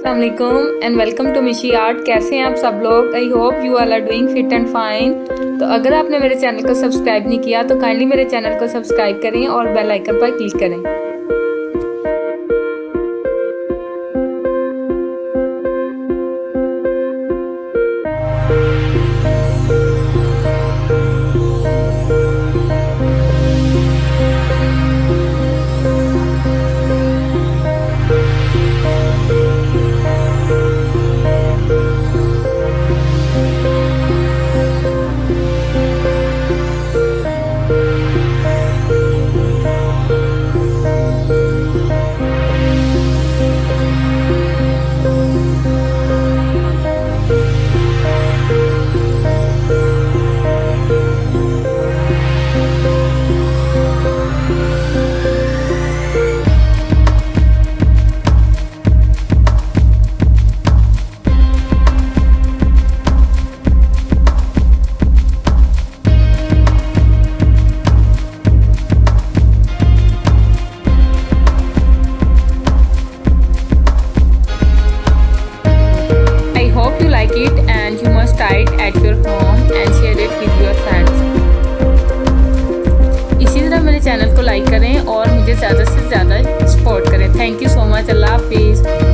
अस्सलामुअलैकुम and welcome to Mishi art. कैसे हैं आप सब लोग? I hope you all are doing fit and fine. तो अगर आपने मेरे चैनल को सब्सक्राइब नहीं किया तो काइंडली मेरे चैनल को सब्सक्राइब करें और बेल आइकन पर क्लिक करें। Hope you like it and you must try it at your home and share it with your friends. इसी तरह मेरे चैनल को लाइक करें और मुझे ज़्यादा से ज़्यादा सपोर्ट करें। Thank you so much. अल्लाह हाफिज़।